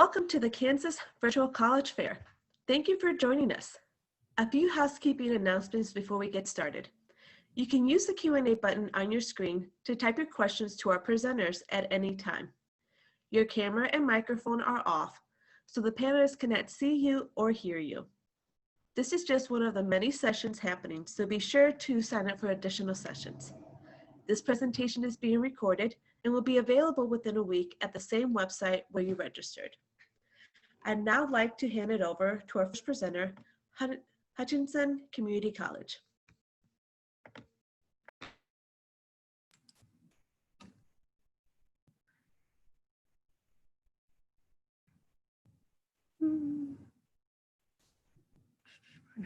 Welcome to the Kansas Virtual College Fair. Thank you for joining us. A few housekeeping announcements before we get started. You can use the Q&A button on your screen to type your questions to our presenters at any time. Your camera and microphone are off, so the panelists cannot see you or hear you. This is just one of the many sessions happening, so be sure to sign up for additional sessions. This presentation is being recorded and will be available within a week at the same website where you registered. I'd now like to hand it over to our first presenter, Hutchinson Community College. Now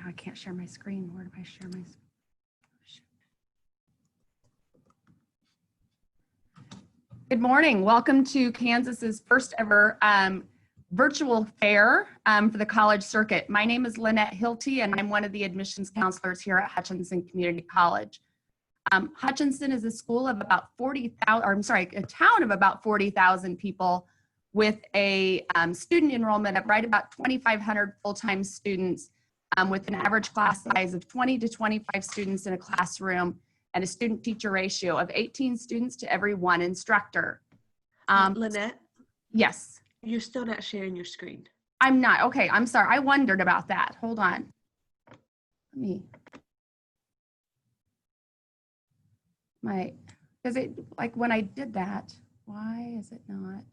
I can't share my screen. Where do I share my screen? Good morning. Welcome to Kansas's first ever virtual fair for the college circuit. My name is Lynette Hilty, and I'm one of the admissions counselors here at Hutchinson Community College. Hutchinson is a school of about 40,000, or I'm sorry, a town of about 40,000 people with a student enrollment of right about 2,500 full-time students with an average class size of 20 to 25 students in a classroom and a student-teacher ratio of 18 students to every one instructor. Lynette? Yes. You're still not sharing your screen. I'm not. Okay, I'm sorry. I wondered about that. Hold on. Let me. Is it like when I did that? Why is it not?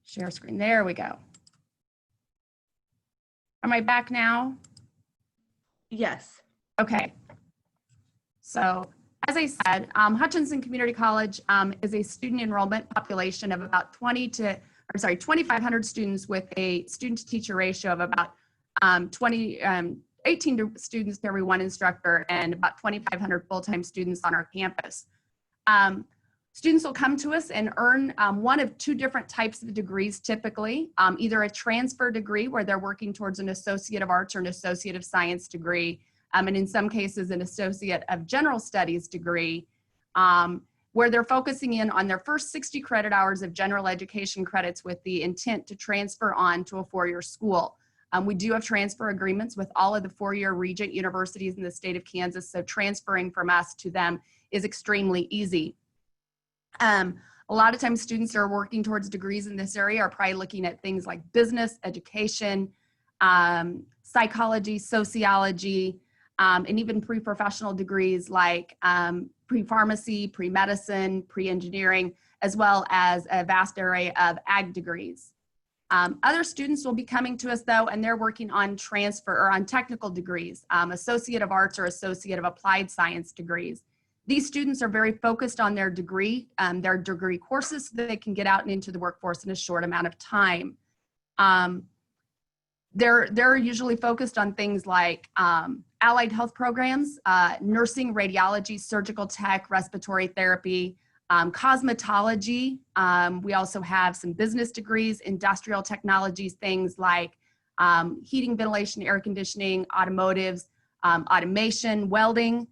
Share screen. There we go. Am I back now? Yes. Okay. So as I said, Hutchinson Community College is a student enrollment population of about 2,500 students with a student-to-teacher ratio of about 18 students to every one instructor and about 2,500 full-time students on our campus. Students will come to us and earn one of two different types of degrees typically, either a transfer degree where they're working towards an Associate of Arts or an Associate of Science degree, and in some cases an Associate of General Studies degree, where they're focusing in on their first 60 credit hours of general education credits with the intent to transfer on to a four-year school. We do have transfer agreements with all of the four-year Regent universities in the state of Kansas, so transferring from us to them is extremely easy. A lot of times students that are working towards degrees in this area are probably looking at things like business, education, psychology, sociology, and even pre-professional degrees like pre-pharmacy, pre-medicine, pre-engineering, as well as a vast array of ag degrees. Other students will be coming to us though, and they're working on transfer or on technical degrees, Associate of Arts or Associate of Applied Science degrees. These students are very focused on their degree courses so that they can get out and into the workforce in a short amount of time. They're usually focused on things like allied health programs, nursing, radiology, surgical tech, respiratory therapy, cosmetology. We also have some business degrees, industrial technologies, things like heating, ventilation, air conditioning, automotives, automation, welding.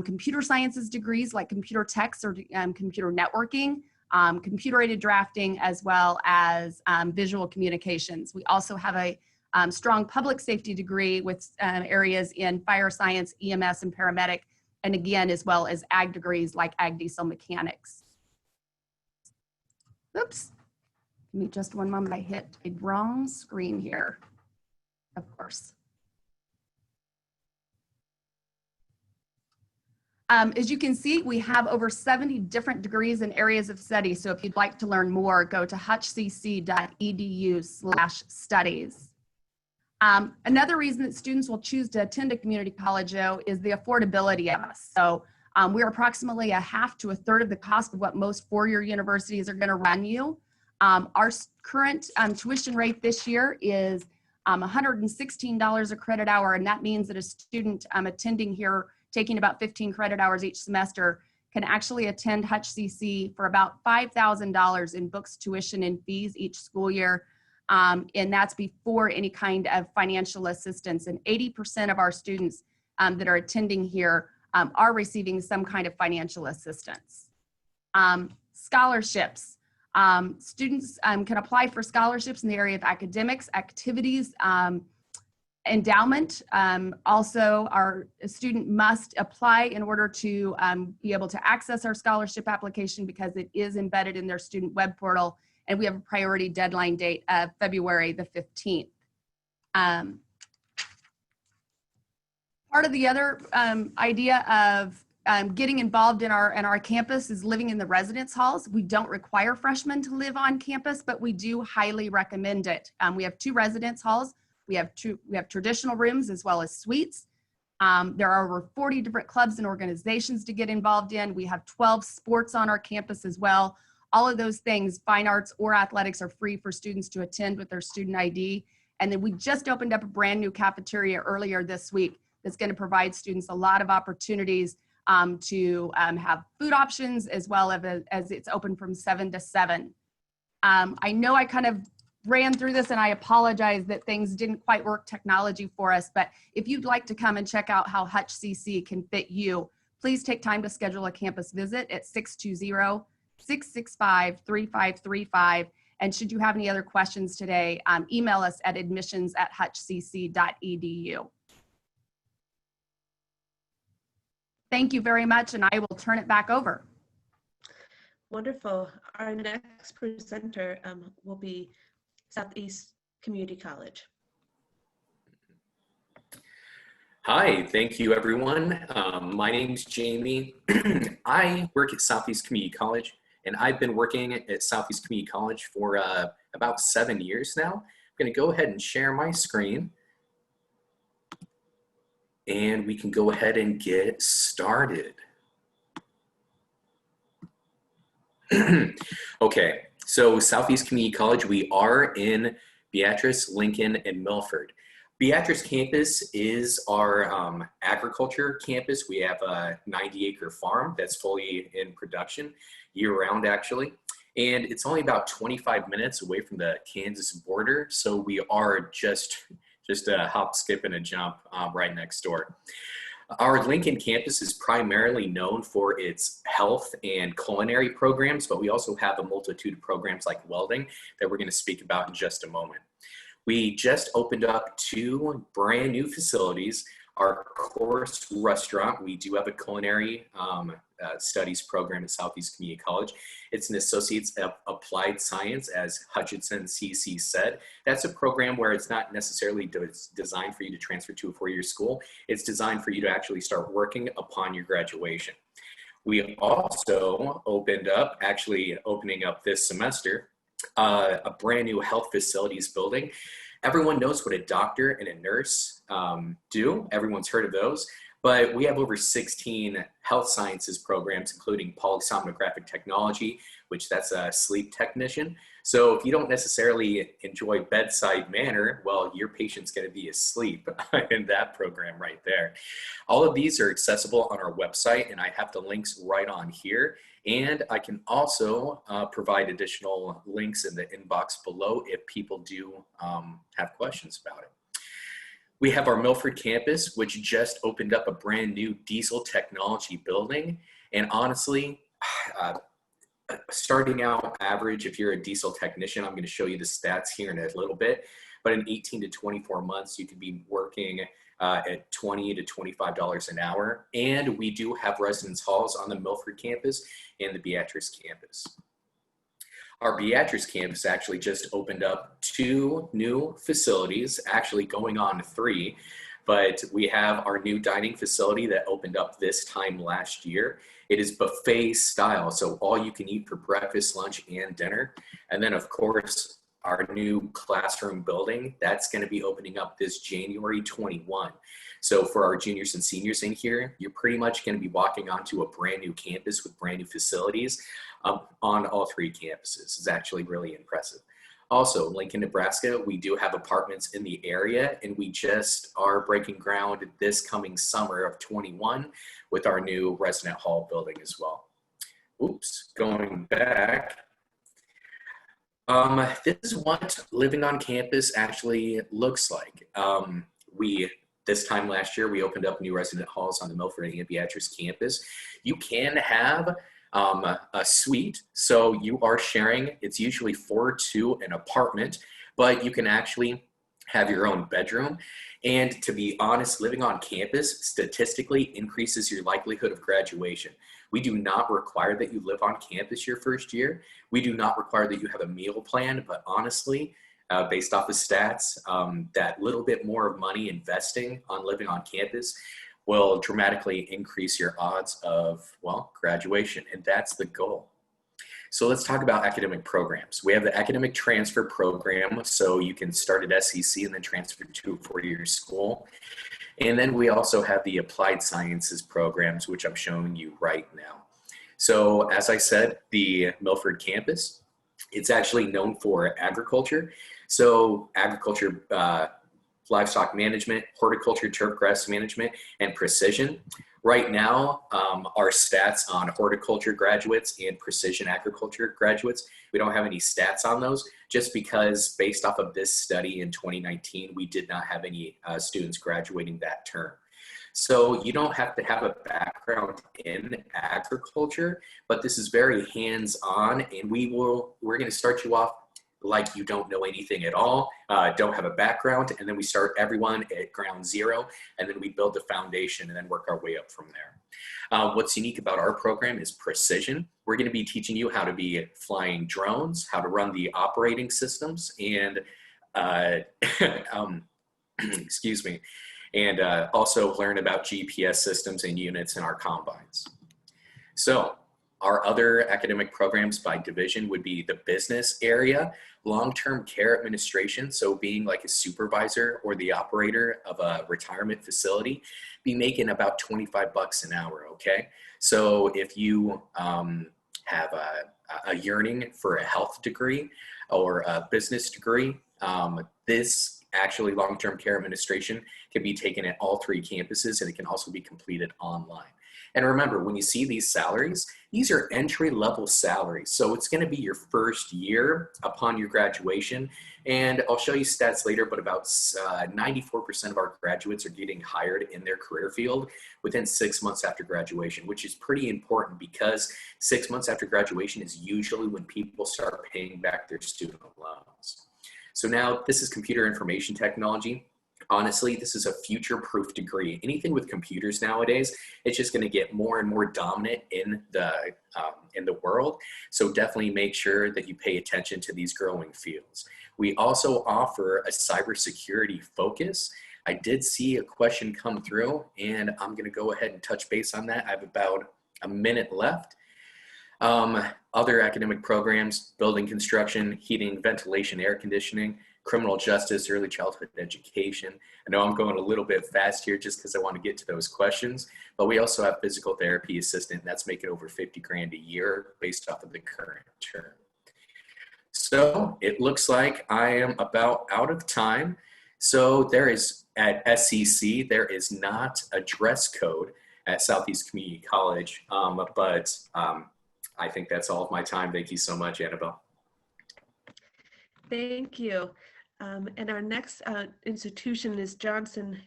Computer sciences degrees like computer techs or computer networking, computer-aided drafting, as well as visual communications. We also have a strong public safety degree with areas in fire science, EMS, and paramedic, and again, as well as ag degrees like ag diesel mechanics. Oops, give me just one moment. I hit a wrong screen here, of course. As you can see, we have over 70 different degrees and areas of study. So if you'd like to learn more, go to hutchcc.edu/studies. Another reason that students will choose to attend a community college, though, is the affordability of us. So we're approximately a half to a third of the cost of what most four-year universities are going to run you. Our current tuition rate this year is $116 a credit hour, and that means that a student attending here taking about 15 credit hours each semester can actually attend Hutch CC for about $5,000 in books, tuition, and fees each school year. And that's before any kind of financial assistance. And 80% of our students that are attending here are receiving some kind of financial assistance. Scholarships. Students can apply for scholarships in the area of academics, activities, endowment. Also, our student must apply in order to be able to access our scholarship application because it is embedded in their student web portal, and we have a priority deadline date of February the 15th. Part of the other idea of getting involved in our campus is living in the residence halls. We don't require freshmen to live on campus, but we do highly recommend it. We have 2 residence halls. We have traditional rooms as well as suites. There are over 40 different clubs and organizations to get involved in. We have 12 sports on our campus as well. All of those things, fine arts or athletics, are free for students to attend with their student ID. And then we just opened up a brand new cafeteria earlier this week that's going to provide students a lot of opportunities to have food options, as well as it's open from 7 to 7. I know I kind of ran through this, and I apologize that things didn't quite work technology for us, but if you'd like to come and check out how Hutch CC can fit you, please take time to schedule a campus visit at 620-665-3535. And should you have any other questions today, email us at admissions@hutchcc.edu. Thank you very much, and I will turn it back over. Wonderful. Our next presenter will be Southeast Community College. Hi, thank you everyone. My name's Jamie. I work at Southeast Community College, and I've been working at Southeast Community College for about 7 years now. I'm gonna go ahead and share my screen, and we can go ahead and get started. Okay, so Southeast Community College, we are in Beatrice, Lincoln, and Milford. Beatrice campus is our agriculture campus. We have a 90-acre farm that's fully in production year-round, actually. And it's only about 25 minutes away from the Kansas border. So we are just a hop, skip, and a jump right next door. Our Lincoln campus is primarily known for its health and culinary programs, but we also have a multitude of programs like welding that we're going to speak about in just a moment. We just opened up 2 brand new facilities. Our course restaurant, we do have a culinary studies program at Southeast Community College. It's an Associates of Applied Science, as Hutchinson CC said. That's a program where it's not necessarily designed for you to transfer to a 4-year school. It's designed for you to actually start working upon your graduation. We also opened up, actually opening up this semester, a brand new health facilities building. Everyone knows what a doctor and a nurse do. Everyone's heard of those. But we have over 16 health sciences programs, including polysomnographic technology, which that's a sleep technician. So if you don't necessarily enjoy bedside manner, well, your patient's going to be asleep in that program right there. All of these are accessible on our website, and I have the links right on here. And I can also provide additional links in the inbox below if people do have questions about it. We have our Milford campus, which just opened up a brand new diesel technology building. And honestly, starting out average, if you're a diesel technician, I'm going to show you the stats here in a little bit, but in 18 to 24 months, you could be working at $20 to $25 an hour. And we do have residence halls on the Milford campus and the Beatrice campus. Our Beatrice campus actually just opened up 2 new facilities, actually going on 3, but we have our new dining facility that opened up this time last year. It is buffet style, so all you can eat for breakfast, lunch, and dinner. And then of course, our new classroom building, that's going to be opening up this January 21. So for our juniors and seniors in here, you're pretty much going to be walking onto a brand new campus with brand new facilities on all 3 campuses. It's actually really impressive. Also, Lincoln, Nebraska, we do have apartments in the area, and we just are breaking ground this coming summer of 21 with our new resident hall building as well. Oops, going back. This is what living on campus actually looks like. This time last year, we opened up new resident halls on the Milford and Beatrice campus. You can have a suite. So you are sharing, it's usually for two an apartment, but you can actually have your own bedroom. And to be honest, living on campus statistically increases your likelihood of graduation. We do not require that you live on campus your first year. We do not require that you have a meal plan, but honestly, based off of stats, that little bit more of money investing on living on campus will dramatically increase your odds of, well, graduation, and that's the goal. So let's talk about academic programs. We have the academic transfer program, so you can start at SCC and then transfer to a four-year school. And then we also have the applied sciences programs, which I'm showing you right now. So as I said, the Milford campus, it's actually known for agriculture. So agriculture, livestock management, horticulture, turf grass management, and precision. Right now, our stats on horticulture graduates and precision agriculture graduates, we don't have any stats on those just because based off of this study in 2019, we did not have any students graduating that term. So you don't have to have a background in agriculture, but this is very hands-on, and we're going to start you off like you don't know anything at all, don't have a background, and then we start everyone at ground zero, and then we build the foundation and then work our way up from there. What's unique about our program is precision. We're going to be teaching you how to be flying drones, how to run the operating systems, and excuse me, and also learn about GPS systems and units in our combines. So our other academic programs by division would be the business area, long-term care administration, so being like a supervisor or the operator of a retirement facility, be making about 25 bucks an hour, okay? So if you have a yearning for a health degree or a business degree, this actually long-term care administration can be taken at all three campuses, and it can also be completed online. And remember, when you see these salaries, these are entry-level salaries. So it's going to be your first year upon your graduation. And I'll show you stats later, but about 94% of our graduates are getting hired in their career field within 6 months after graduation, which is pretty important because 6 months after graduation is usually when people start paying back their student loans. So now this is computer information technology. Honestly, this is a future-proof degree. Anything with computers nowadays, it's just going to get more and more dominant in the world. So definitely make sure that you pay attention to these growing fields. We also offer a cybersecurity focus. I did see a question come through, and I'm going to go ahead and touch base on that. I have about a minute left. Other academic programs, building construction, heating, ventilation, air conditioning, criminal justice, early childhood education. I know I'm going a little bit fast here just because I want to get to those questions, but we also have physical therapy assistant. That's making over 50 grand a year based off of the current term. So it looks like I am about out of time. So there is, at SCC, there is not a dress code at Southeast Community College, but I think that's all of my time. Thank you so much, Annabelle. Thank you. And our next institution is Johnson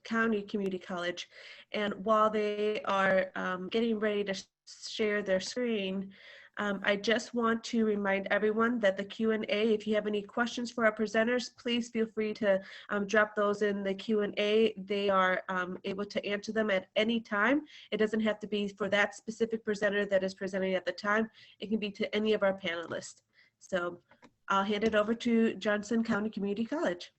County Community College. And while they are getting ready to share their screen, I just want to remind everyone that the Q&A, if you have any questions for our presenters, please feel free to drop those in the Q&A. They are able to answer them at any time. It doesn't have to be for that specific presenter that is presenting at the time. It can be to any of our panelists. So I'll hand it over to Johnson County Community College.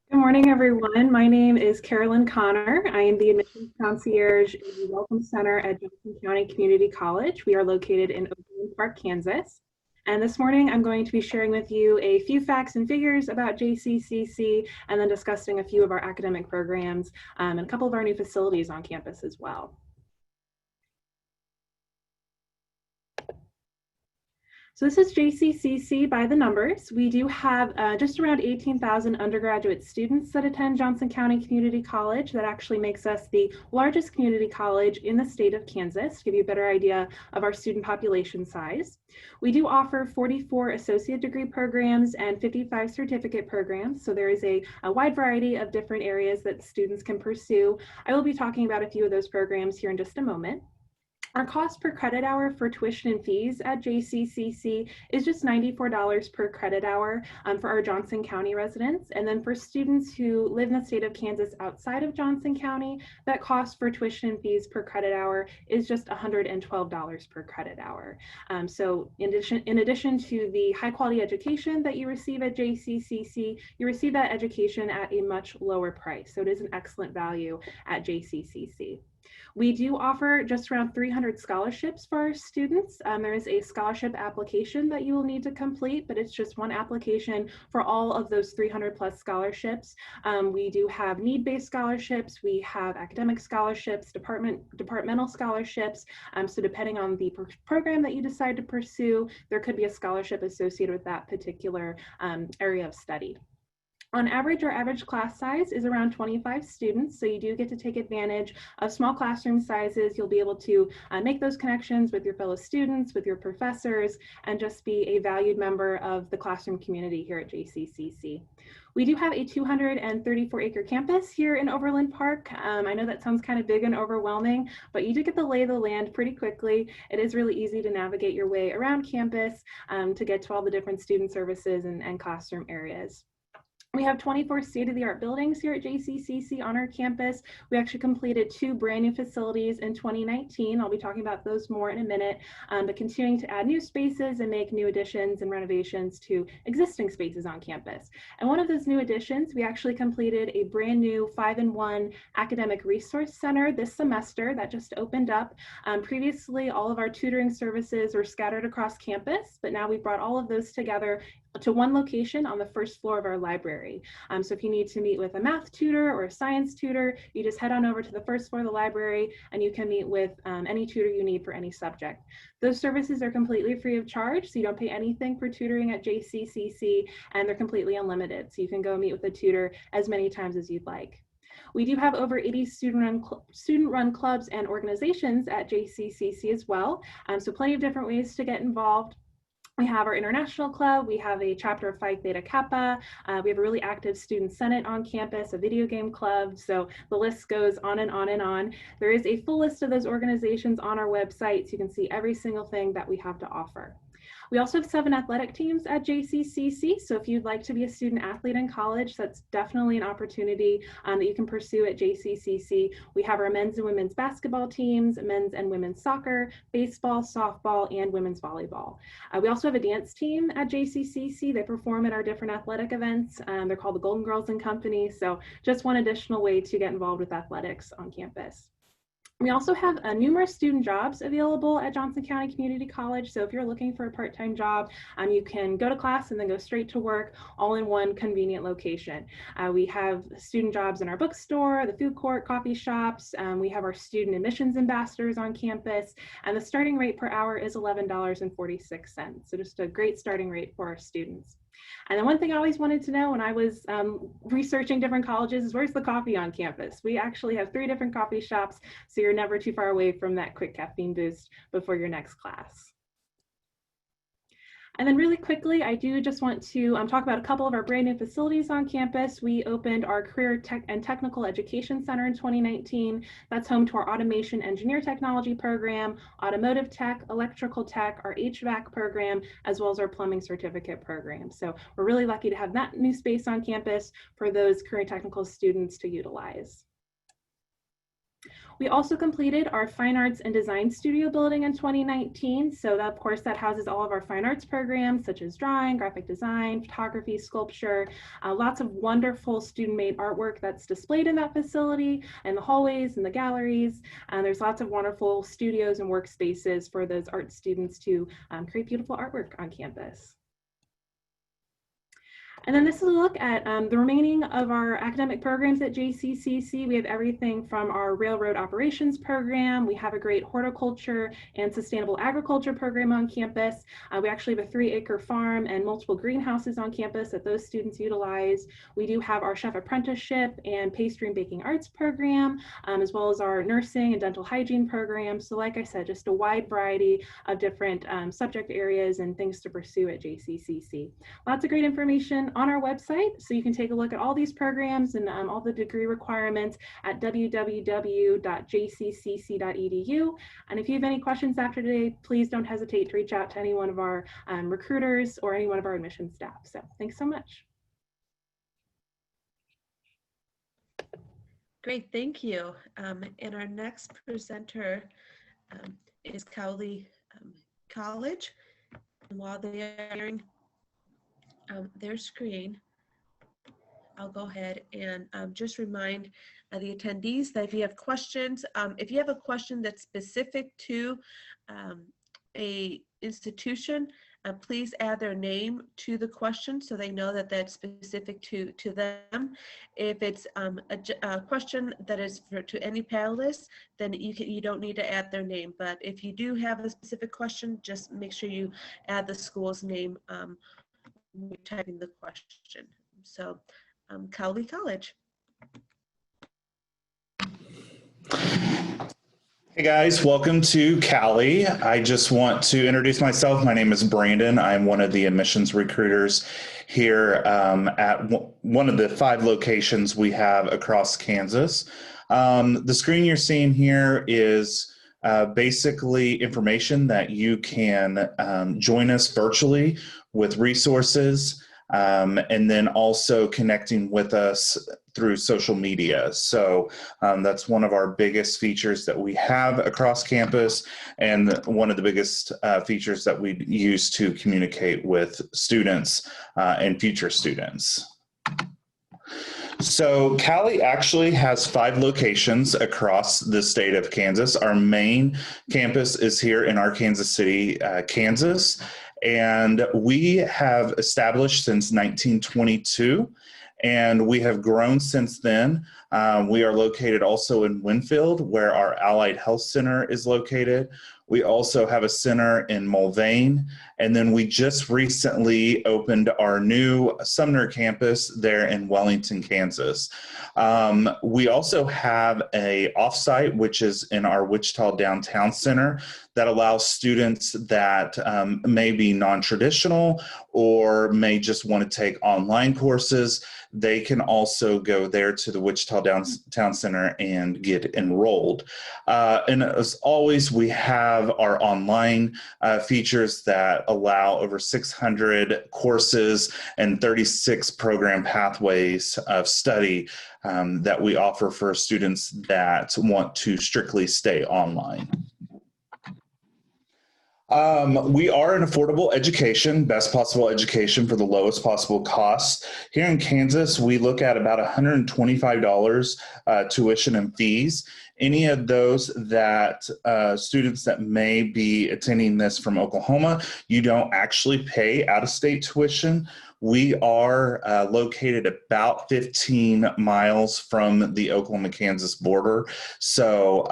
Good morning, everyone. My name is Carolyn Connor. I am the admissions concierge in the Welcome Center at Johnson County Community College. We are located in Overland Park, Kansas. And this morning, I'm going to be sharing with you a few facts and figures about JCCC, and then discussing a few of our academic programs and a couple of our new facilities on campus as well. So this is JCCC by the numbers. We do have just around 18,000 undergraduate students that attend Johnson County Community College. That actually makes us the largest community college in the state of Kansas, to give you a better idea of our student population size. We do offer 44 associate degree programs and 55 certificate programs. So there is a wide variety of different areas that students can pursue. I will be talking about a few of those programs here in just a moment. Our cost per credit hour for tuition and fees at JCCC is just $94 per credit hour for our Johnson County residents. And then for students who live in the state of Kansas outside of Johnson County, that cost for tuition and fees per credit hour is just $112 per credit hour. So in addition to the high quality education that you receive at JCCC, you receive that education at a much lower price. So it is an excellent value at JCCC. We do offer just around 300 scholarships for our students. There is a scholarship application that you will need to complete, but it's just one application for all of those 300 plus scholarships. We do have need-based scholarships, we have academic scholarships, departmental scholarships. So depending on the program that you decide to pursue, there could be a scholarship associated with that particular area of study. On average, our average class size is around 25 students, so you do get to take advantage of small classroom sizes. You'll be able to make those connections with your fellow students, with your professors, and just be a valued member of the classroom community here at JCCC. We do have a 234-acre campus here in Overland Park. I know that sounds kind of big and overwhelming, but you do get the lay of the land pretty quickly. It is really easy to navigate your way around campus to get to all the different student services and classroom areas. We have 24 state-of-the-art buildings here at JCCC on our campus. We actually completed 2 brand new facilities in 2019. I'll be talking about those more in a minute, but continuing to add new spaces and make new additions and renovations to existing spaces on campus. And one of those new additions, we actually completed a brand new 5-in-1 academic resource center this semester that just opened up. Previously, all of our tutoring services were scattered across campus, but now we've brought all of those together to one location on the first floor of our library. So if you need to meet with a math tutor or a science tutor, you just head on over to the first floor of the library and you can meet with any tutor you need for any subject. Those services are completely free of charge, so you don't pay anything for tutoring at JCCC, and they're completely unlimited. So you can go meet with a tutor as many times as you'd like. We do have over 80 student-run clubs and organizations at JCCC as well, so plenty of different ways to get involved. We have our international club, we have a chapter of Phi Theta Kappa, we have a really active student senate on campus, a video game club, so the list goes on and on and on. There is a full list of those organizations on our website, so you can see every single thing that we have to offer. We also have 7 athletic teams at JCCC, so if you'd like to be a student athlete in college, that's definitely an opportunity that you can pursue at JCCC. We have our men's and women's basketball teams, men's and women's soccer, baseball, softball, and women's volleyball. We also have a dance team at JCCC. They perform at our different athletic events. They're called the Golden Girls and Company, so just one additional way to get involved with athletics on campus. We also have numerous student jobs available at Johnson County Community College. So if you're looking for a part-time job, you can go to class and then go straight to work all in one convenient location. We have student jobs in our bookstore, the food court, coffee shops. We have our student admissions ambassadors on campus, and the starting rate per hour is $11.46. So just a great starting rate for our students. And then one thing I always wanted to know when I was researching different colleges is where's the coffee on campus? We actually have 3 different coffee shops, so you're never too far away from that quick caffeine boost before your next class. And then really quickly, I do just want to talk about a couple of our brand new facilities on campus. We opened our Career Tech and Technical Education Center in 2019. That's home to our Automation Engineer Technology program, Automotive Tech, Electrical Tech, our HVAC program, as well as our Plumbing Certificate program. So we're really lucky to have that new space on campus for those career technical students to utilize. We also completed our Fine Arts and Design Studio building in 2019. So that, of course, that houses all of our fine arts programs such as drawing, graphic design, photography, sculpture, lots of wonderful student-made artwork that's displayed in that facility, in the hallways and the galleries. And there's lots of wonderful studios and workspaces for those art students to create beautiful artwork on campus. And then this is a look at the remaining of our academic programs at JCCC. We have everything from our railroad operations program. We have a great horticulture and sustainable agriculture program on campus. We actually have a 3-acre farm and multiple greenhouses on campus that those students utilize. We do have our chef apprenticeship and pastry and baking arts program, as well as our nursing and dental hygiene program. So like I said, just a wide variety of different subject areas and things to pursue at JCCC. Lots of great information on our website, so you can take a look at all these programs and all the degree requirements at www.jccc.edu. And if you have any questions after today, please don't hesitate to reach out to any one of our recruiters or any one of our admissions staff. So thanks so much. Great, thank you. And our next presenter is Cowley College. And while they are sharing their screen, I'll go ahead and just remind the attendees that if you have questions, if you have a question that's specific to a institution, please add their name to the question so they know that that's specific to them. If it's a question that is to any panelist, then you don't need to add their name. But if you do have a specific question, just make sure you add the school's name when you're typing the question. So, Cowley College. Hey guys, welcome to Cowley. I just want to introduce myself. My name is Brandon. I'm one of the admissions recruiters here at one of the 5 locations we have across Kansas. The screen you're seeing here is basically information that you can join us virtually with resources, and then also connecting with us through social media. So that's one of our biggest features that we have across campus, and one of the biggest features that we use to communicate with students and future students. So Cowley actually has 5 locations across the state of Kansas. Our main campus is here in Arkansas City, Kansas, and we have established since 1922. And we have grown since then. We are located also in Winfield, where our Allied Health Center is located. We also have a center in Mulvane. And then we just recently opened our new Sumner campus there in Wellington, Kansas. We also have a offsite, which is in our Wichita Downtown Center, that allows students that may be non-traditional or may just want to take online courses. They can also go there to the Wichita Downtown Center and get enrolled. And as always, we have our online features that allow over 600 courses and 36 program pathways of study that we offer for students that want to strictly stay online. We are an affordable education, best possible education for the lowest possible cost. Here in Kansas, we look at about $125 tuition and fees. Any of those that students that may be attending this from Oklahoma, you don't actually pay out-of-state tuition. We are located about 15 miles from the Oklahoma-Kansas border. So,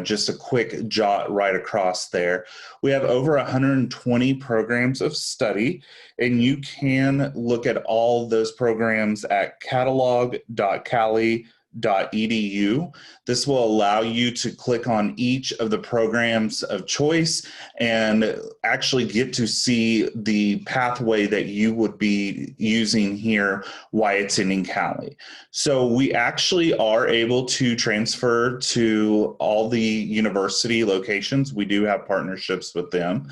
just a quick jot right across there. We have over 120 programs of study, and you can look at all those programs at catalog.cowley.edu. This will allow you to click on each of the programs of choice and actually get to see the pathway that you would be using here while attending Cowley. So we actually are able to transfer to all the university locations. We do have partnerships with them.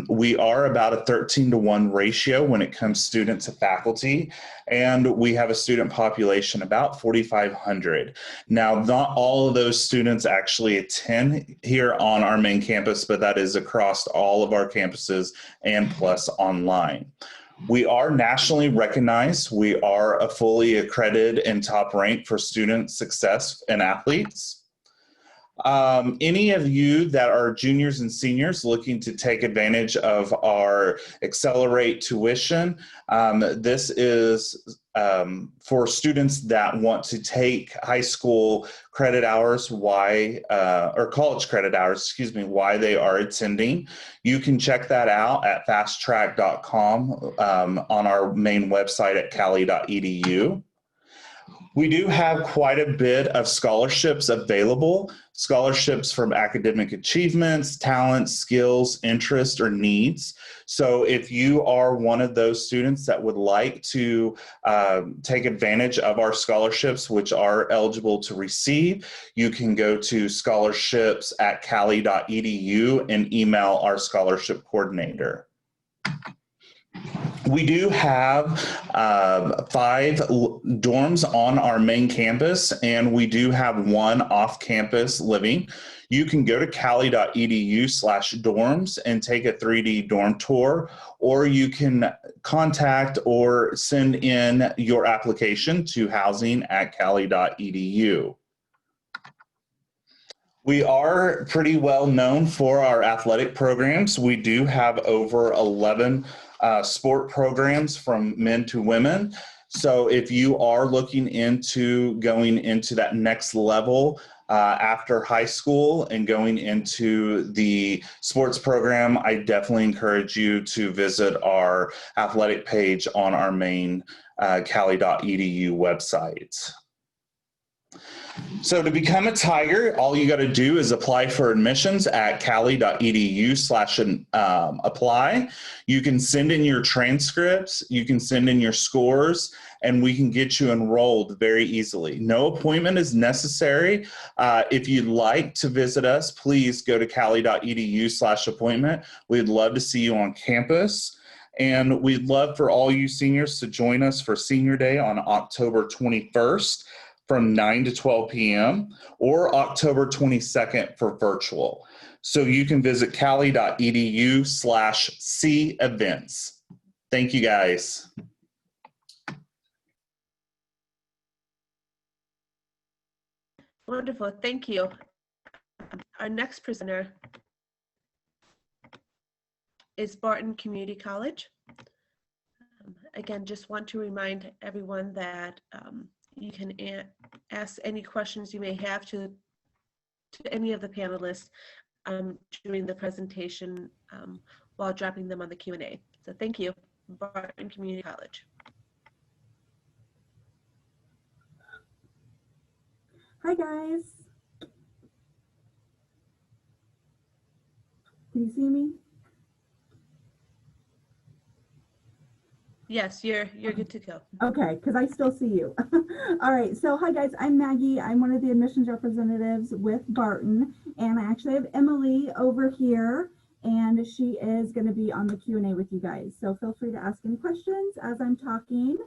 We are about a 13-to-1 ratio when it comes student to faculty, and we have a student population about 4,500. Now, not all of those students actually attend here on our main campus, but that is across all of our campuses and plus online. We are nationally recognized. We are a fully accredited and top ranked for student success and athletes. Any of you that are juniors and seniors looking to take advantage of our Accelerate tuition, this is for students that want to take high school credit hours or college credit hours, while they are attending. You can check that out at fasttrack.com on our main website at cowley.edu. We do have quite a bit of scholarships available, scholarships from academic achievements, talents, skills, interests, or needs. So if you are one of those students that would like to take advantage of our scholarships, which are eligible to receive, you can go to scholarships@cowley.edu and email our scholarship coordinator. We do have 5 dorms on our main campus, and we do have 1 off-campus living. You can go to cowley.edu/dorms and take a 3D dorm tour, or you can contact or send in your application to housing@cowley.edu. We are pretty well known for our athletic programs. We do have over 11 sport programs from men to women. So if you are looking into going into that next level after high school and going into the sports program, I definitely encourage you to visit our athletic page on our main cowley.edu website. So to become a Tiger, all you got to do is apply for admissions at cowley.edu/apply. You can send in your transcripts, you can send in your scores, and we can get you enrolled very easily. No appointment is necessary. If you'd like to visit us, please go to cowley.edu/appointment. We'd love to see you on campus. And we'd love for all you seniors to join us for Senior Day on October 21st. From 9 to 12 p.m. or October 22nd for virtual. So you can visit cowley.edu/c-events. Thank you, guys. Wonderful, thank you. Our next presenter is Barton Community College. Again, just want to remind everyone that you can ask any questions you may have to any of the panelists during the presentation while dropping them on the Q&A. So thank you, Barton Community College. Hi guys. Can you see me? Yes, you're good to go. Okay, because I still see you. All right, so hi guys, I'm Maggie. I'm one of the admissions representatives with Barton, and I actually have Emily over here, and she is going to be on the Q&A with you guys. So feel free to ask any questions as I'm talking.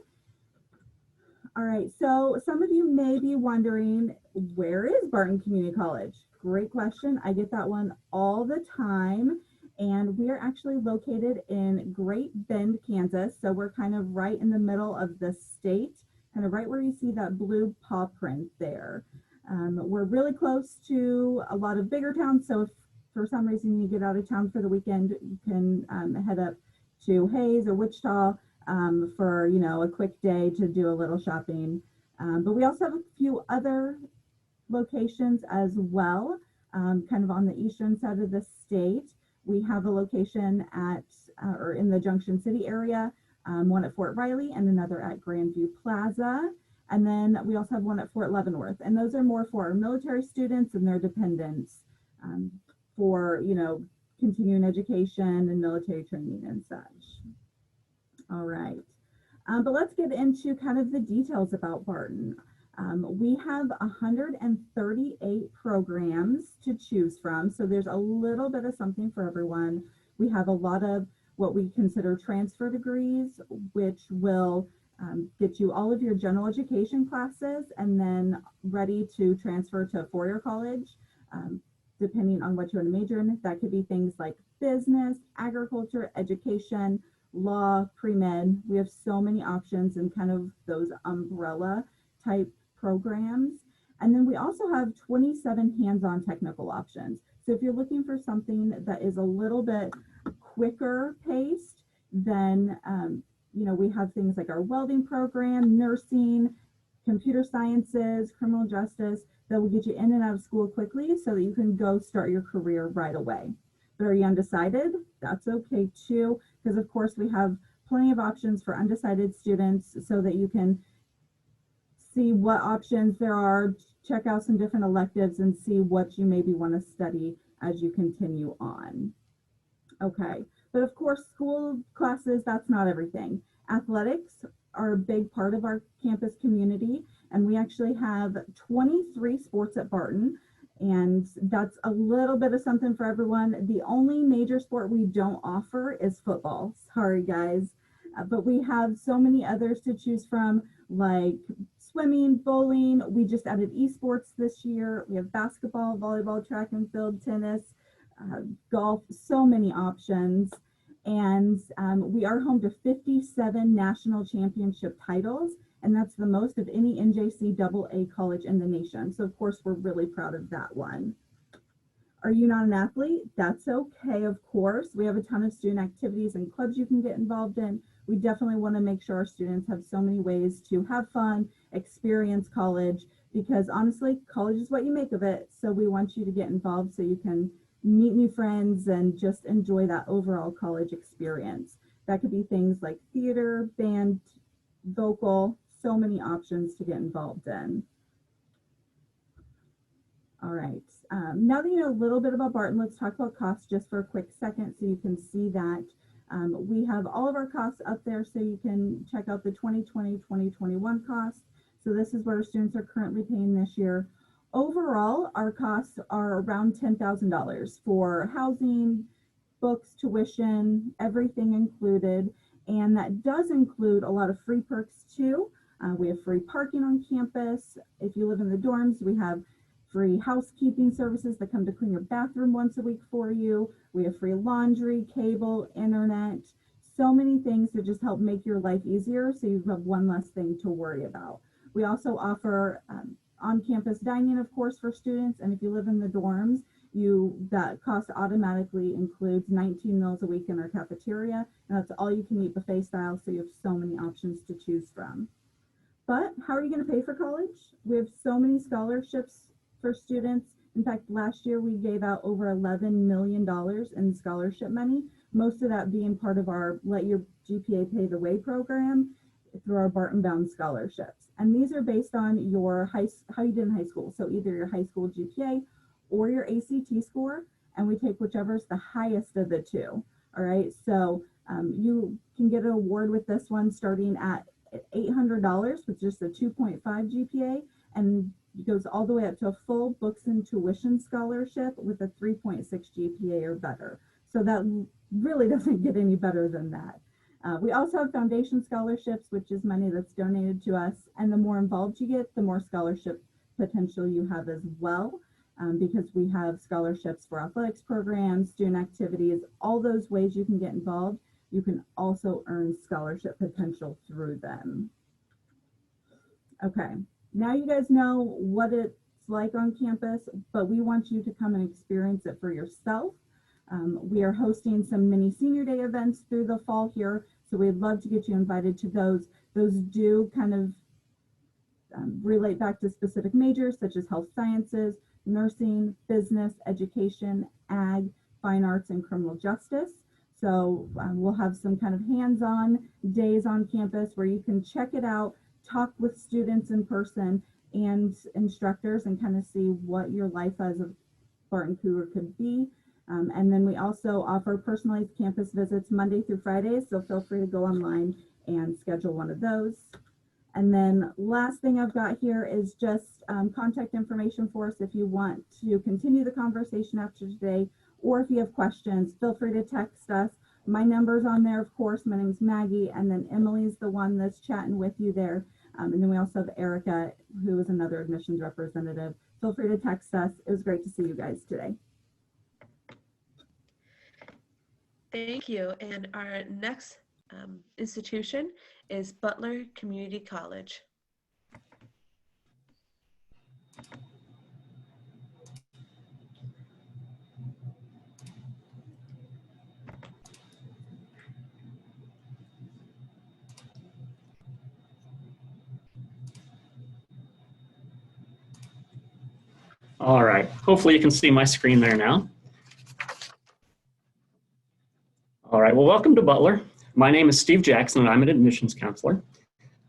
All right, so some of you may be wondering, where is Barton Community College? Great question. I get that one all the time. And we are actually located in Great Bend, Kansas. So we're kind of right in the middle of the state, kind of right where you see that blue paw print there. We're really close to a lot of bigger towns. So if for some reason you get out of town for the weekend, you can head up to Hayes or Wichita for, you know, a quick day to do a little shopping. But we also have a few other locations as well, kind of on the eastern side of the state. We have a location at or in the Junction City area, one at Fort Riley and another at Grandview Plaza. And then we also have one at Fort Leavenworth. And those are more for our military students and their dependents for, you know, continuing education and military training and such. All right. But let's get into kind of the details about Barton. We have 138 programs to choose from, so there's a little bit of something for everyone. We have a lot of what we consider transfer degrees, which will get you all of your general education classes and then ready to transfer to a four-year college, depending on what you want to major in. That could be things like business, agriculture, education, law, pre-med. We have so many options and kind of those umbrella type programs. And then we also have 27 hands-on technical options. So if you're looking for something that is a little bit quicker paced, then you know, we have things like our welding program, nursing, computer sciences, criminal justice that will get you in and out of school quickly so that you can go start your career right away. But are you undecided? That's okay too, because of course we have plenty of options for undecided students so that you can see what options there are, check out some different electives, and see what you maybe want to study as you continue on. Okay, but of course, school classes, that's not everything. Athletics are a big part of our campus community, and we actually have 23 sports at Barton, and that's a little bit of something for everyone. The only major sport we don't offer is football. Sorry, guys. But we have so many others to choose from, like swimming, bowling. We just added esports this year. We have basketball, volleyball, track and field, tennis, golf, so many options. And we are home to 57 national championship titles, and that's the most of any NJCAA college in the nation. So of course, we're really proud of that one. Are you not an athlete? That's okay, of course. We have a ton of student activities and clubs you can get involved in. We definitely want to make sure our students have so many ways to have fun, experience college, because honestly, college is what you make of it. So we want you to get involved so you can meet new friends and just enjoy that overall college experience. That could be things like theater, band, vocal, so many options to get involved in. All right, now that you know a little bit about Barton, let's talk about costs just for a quick second so you can see that. We have all of our costs up there so you can check out the 2020-2021 costs. So this is what our students are currently paying this year. Overall, our costs are around $10,000 for housing, books, tuition, everything included. And that does include a lot of free perks too. We have free parking on campus. If you live in the dorms, we have free housekeeping services that come to clean your bathroom once a week for you. We have free laundry, cable, internet, so many things that just help make your life easier so you have one less thing to worry about. We also offer on-campus dining, of course, for students, and if you live in the dorms, that cost automatically includes 19 meals a week in our cafeteria, and that's all you can eat buffet style, so you have so many options to choose from. But how are you going to pay for college? We have so many scholarships for students. In fact, last year we gave out over $11 million in scholarship money, most of that being part of our Let Your GPA Pay the Way program through our Barton Bound scholarships. And these are based on your how you did in high school. So either your high school GPA or your ACT score, and we take whichever is the highest of the two. All right, so you can get an award with this one starting at $800 with just a 2.5 GPA, and it goes all the way up to a full books and tuition scholarship with a 3.6 GPA or better. So that really doesn't get any better than that. We also have foundation scholarships, which is money that's donated to us. And the more involved you get, the more scholarship potential you have as well, because we have scholarships for athletics programs, student activities, all those ways you can get involved. You can also earn scholarship potential through them. Okay. Now you guys know what it's like on campus, but we want you to come and experience it for yourself. We are hosting some mini senior day events through the fall here, so we'd love to get you invited to those. Those do kind of relate back to specific majors such as health sciences, nursing, business, education, ag, fine arts, and criminal justice. So we'll have some kind of hands-on days on campus where you can check it out, talk with students in person and instructors, and kind of see what your life as a Barton Cougar could be. And then we also offer personalized campus visits Monday through Fridays, so feel free to go online and schedule one of those. And then last thing I've got here is just contact information for us if you want to continue the conversation after today, or if you have questions, feel free to text us. My number's on there, of course. My name's Maggie, and then Emily's the one that's chatting with you there. And then we also have Erica, who is another admissions representative. Feel free to text us. It was great to see you guys today. Thank you. And our next institution is Butler Community College. All right, hopefully you can see my screen there now. All right, well, welcome to Butler. My name is Steve Jackson, and I'm an admissions counselor.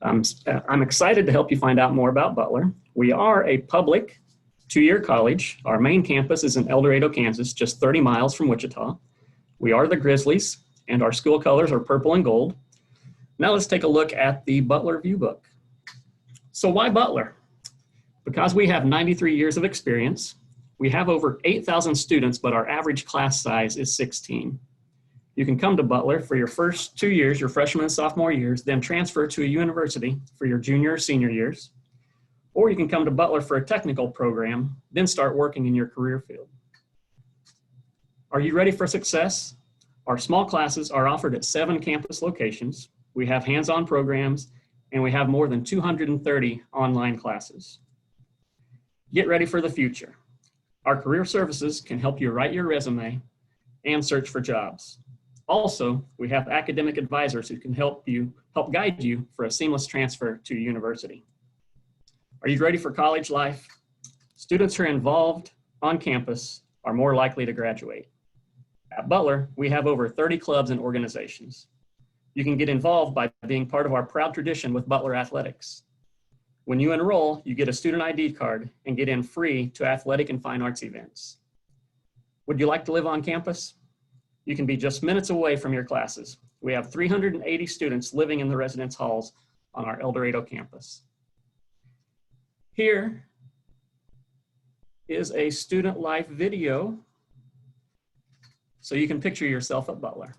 I'm excited to help you find out more about Butler. We are a public two-year college. Our main campus is in El Dorado, Kansas, just 30 miles from Wichita. We are the Grizzlies, and our school colors are purple and gold. Now let's take a look at the Butler View Book. So why Butler? Because we have 93 years of experience. We have over 8,000 students, but our average class size is 16. You can come to Butler for your first 2 years, your freshman and sophomore years, then transfer to a university for your junior or senior years. Or you can come to Butler for a technical program, then start working in your career field. Are you ready for success? Our small classes are offered at 7 campus locations. We have hands-on programs, and we have more than 230 online classes. Get ready for the future. Our career services can help you write your resume and search for jobs. Also, we have academic advisors who can help guide you for a seamless transfer to university. Are you ready for college life? Students who are involved on campus are more likely to graduate. At Butler, we have over 30 clubs and organizations. You can get involved by being part of our proud tradition with Butler Athletics. When you enroll, you get a student ID card and get in free to athletic and fine arts events. Would you like to live on campus? You can be just minutes away from your classes. We have 380 students living in the residence halls on our El Dorado campus. Here is a student life video so you can picture yourself at Butler.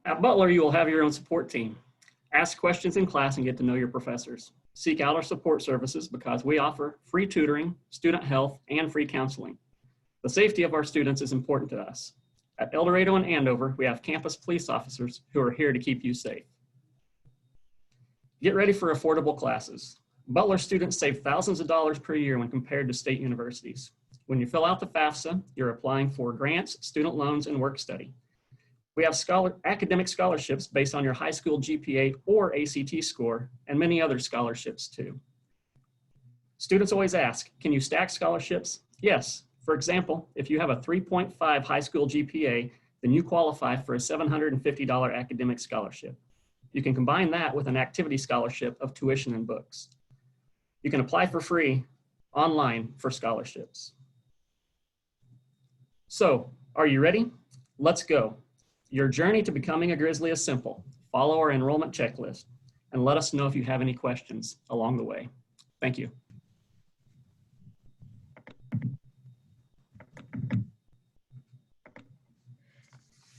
At Butler, you will have your own support team. Ask questions in class and get to know your professors. Seek out our support services because we offer free tutoring, student health, and free counseling. The safety of our students is important to us. At El Dorado and Andover, we have campus police officers who are here to keep you safe. Get ready for affordable classes. Butler students save thousands of dollars per year when compared to state universities. When you fill out the FAFSA, you're applying for grants, student loans, and work study. We have academic scholarships based on your high school GPA or ACT score, and many other scholarships too. Students always ask, can you stack scholarships? Yes. For example, if you have a 3.5 high school GPA, then you qualify for a $750 academic scholarship. You can combine that with an activity scholarship of tuition and books. You can apply for free online for scholarships. So, are you ready? Let's go. Your journey to becoming a Grizzly is simple. Follow our enrollment checklist and let us know if you have any questions along the way. Thank you.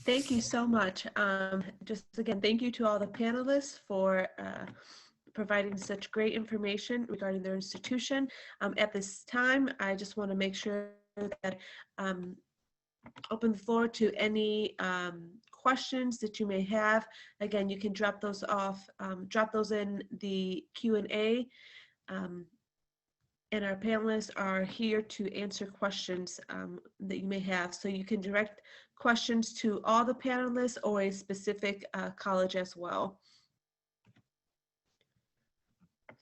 Thank you so much. Just again, thank you to all the panelists for providing such great information regarding their institution. At this time, I just want to make sure that open the floor to any questions that you may have. Again, you can drop those off, drop those in the Q&A. And our panelists are here to answer questions that you may have. So you can direct questions to all the panelists or a specific college as well.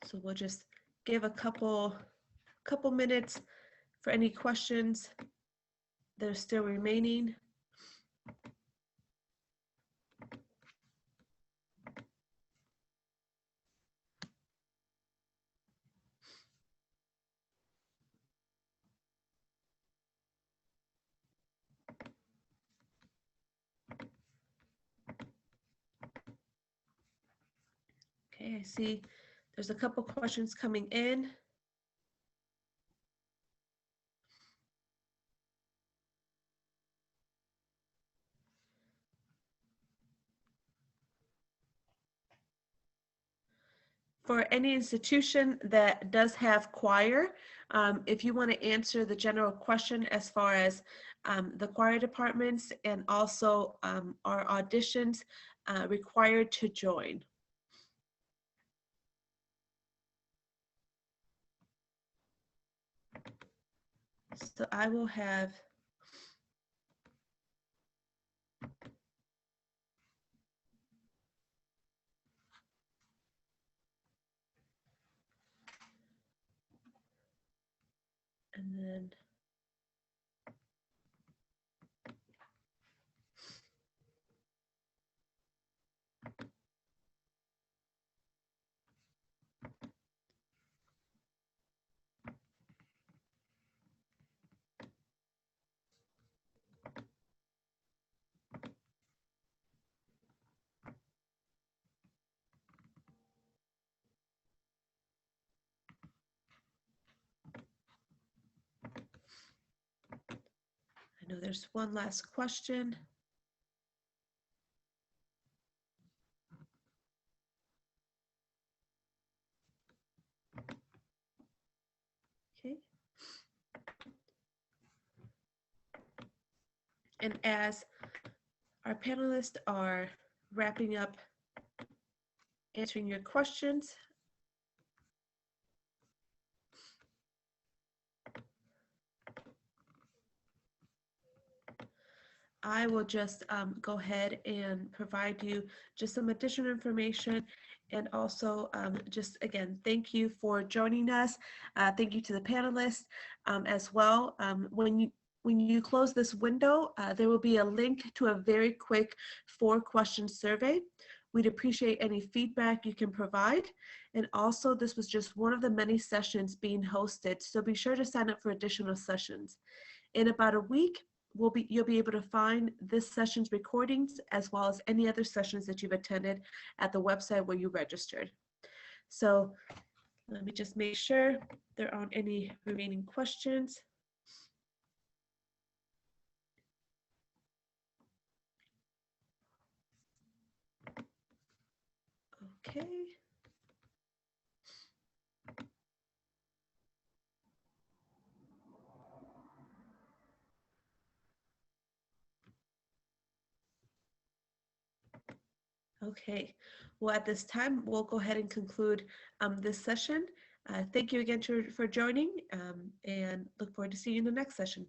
So we'll just give a couple minutes for any questions that are still remaining. Okay, I see there's a couple questions coming in. For any institution that does have choir, if you want to answer the general question as far as the choir departments and also our auditions required to join. So I will have and then I know there's one last question. Okay. And as our panelists are wrapping up answering your questions, I will just go ahead and provide you just some additional information, and also just again, thank you for joining us. Thank you to the panelists as well. When you close this window, there will be a link to a very quick 4-question survey. We'd appreciate any feedback you can provide. And also, this was just one of the many sessions being hosted, so be sure to sign up for additional sessions. In about a week, you'll be able to find this session's recordings as well as any other sessions that you've attended at the website where you registered. So let me just make sure there aren't any remaining questions. Okay. Okay, well, at this time, we'll go ahead and conclude this session. Thank you again for joining and look forward to seeing you in the next session.